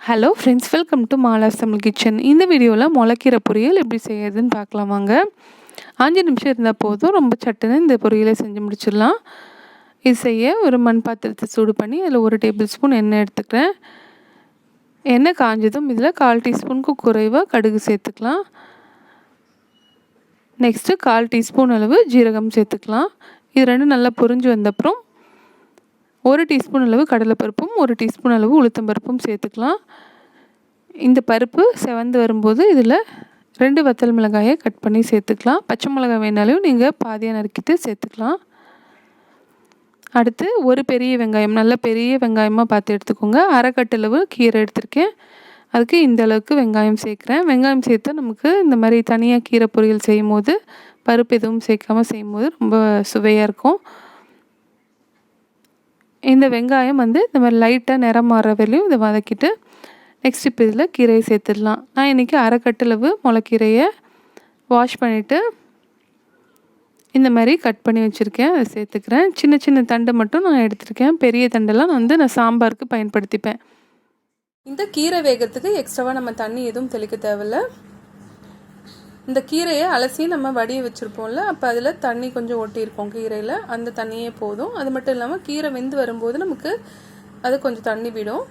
Hello friends, welcome to Mala's Tamil kitchen. இந்த வீடியோவில் முளைக்கீரை பொரியல் எப்படி செய்யறதுன்னு பார்க்கலாம் வாங்க. 5 நிமிஷம் இருந்தால் போதும், ரொம்ப சட்டுன்னு இந்த பொரியலை செஞ்சு முடிச்சிடலாம். இது செய்ய ஒரு மண் பாத்திரத்தை சூடு பண்ணி அதில் 1 டேபிள் ஸ்பூன் எண்ணெய் எடுத்துக்கிறேன். எண்ணெய் காஞ்சதும் இதில் 1/4 டீஸ்பூனுக்கு குறைவாக கடுகு சேர்த்துக்கலாம். நெக்ஸ்ட்டு 1/4 டீஸ்பூன் அளவு ஜீரகம் சேர்த்துக்கலாம். இது ரெண்டும் நல்லா பொரிஞ்சு வந்தப்புறம் 1 டீஸ்பூன் அளவு கடலைப்பருப்பும் 1 டீஸ்பூன் அளவு உளுத்தம்பருப்பும் சேர்த்துக்கலாம். இந்த பருப்பு செவந்து வரும்போது இதில் 2 வத்தல் மிளகாயை கட் பண்ணி சேர்த்துக்கலாம். பச்சை மிளகாய் வேணாலும் நீங்கள் பாதியாக நறுக்கிட்டு சேர்த்துக்கலாம். அடுத்து ஒரு பெரிய வெங்காயம், நல்ல பெரிய வெங்காயமாக பார்த்து எடுத்துக்கோங்க. 1/2 கட்டளவு கீரை எடுத்திருக்கேன். அதுக்கு இந்த அளவுக்கு வெங்காயம் சேர்க்குறேன். வெங்காயம் சேர்த்தா நமக்கு இந்த மாதிரி தனியாக கீரை பொரியல் செய்யும் போது பருப்பு எதுவும் சேர்க்காமல் செய்யும்போது ரொம்ப சுவையாக இருக்கும். இந்த வெங்காயம் இந்த மாதிரி லைட்டாக நிறம் மாற வரையும் இதை வதக்கிட்டு நெக்ஸ்ட் இப்போ இதில் கீரையை சேர்த்துடலாம். நான் இன்றைக்கி 1/2 கட்டளவு முளைக்கீரையை வாஷ் பண்ணிவிட்டு இந்த மாதிரி கட் பண்ணி வச்சுருக்கேன். அதை சேர்த்துக்கிறேன். சின்ன சின்ன தண்டு மட்டும் நான் எடுத்துருக்கேன். பெரிய தண்டெல்லாம் நான் சாம்பாருக்கு பயன்படுத்திப்பேன். இந்த கீரை வேகத்துக்கு எக்ஸ்ட்ராவாக நம்ம தண்ணி எதுவும் தெளிக்க தேவையில்லை. இந்த கீரையை அலசி நம்ம வடிய வச்சுருப்போம்ல, அப்போ அதில் தண்ணி கொஞ்சம் ஒட்டியிருக்கோம் கீரையில், அந்த தண்ணியே போதும். அது மட்டும் இல்லாமல் கீரை வெந்து வரும்போது நமக்கு அது கொஞ்சம் தண்ணி விடும்.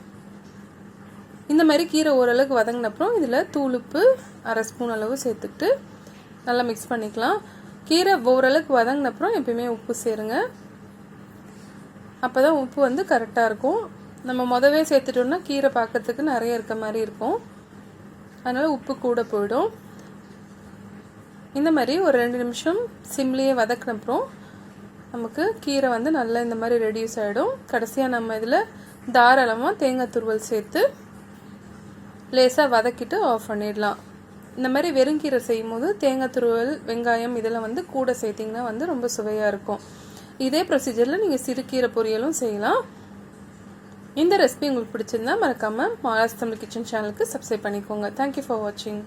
இந்த மாதிரி கீரை ஓரளவுக்கு வதங்கினப்புறம் இதில் தூளுப்பு 1/2 ஸ்பூன் அளவு சேர்த்துக்கிட்டு நல்லா மிக்ஸ் பண்ணிக்கலாம். கீரை ஓரளவுக்கு வதங்கினப்புறம் எப்பயுமே உப்பு சேருங்க. அப்போ தான் உப்பு கரெக்டாக இருக்கும். நம்ம முதவே சேர்த்துட்டோம்னா கீரை பார்க்கறதுக்கு நிறைய இருக்க மாதிரி இருக்கும். அதனால் உப்பு கூட போயிடும். இந்த மாதிரி ஒரு 2 நிமிஷம் சிம்லேயே வதக்கினப்புறம் நமக்கு கீரை நல்லா இந்த மாதிரி ரெடியூஸ் ஆகிடும். கடைசியாக நம்ம இதில் தாராளமாக தேங்காய் துருவல் சேர்த்து லேசாக வதக்கிட்டு ஆஃப் பண்ணிடலாம். இந்த மாதிரி வெறுங்கீரை செய்யும் போது தேங்காய் துருவல், வெங்காயம் இதெல்லாம் கூட சேர்த்திங்கன்னா ரொம்ப சுவையாக இருக்கும். இதே ப்ரொசீஜரில் நீங்கள் சிறுகீரை பொரியலும் செய்யலாம். இந்த ரெசிபி உங்களுக்கு பிடிச்சிருந்தா மறக்காமல் மாலாஸ் தமிழ் கிச்சன் சேனலுக்கு சப்ஸ்கிரைப் பண்ணிக்கோங்க. தேங்க்யூ ஃபார் வாட்சிங்.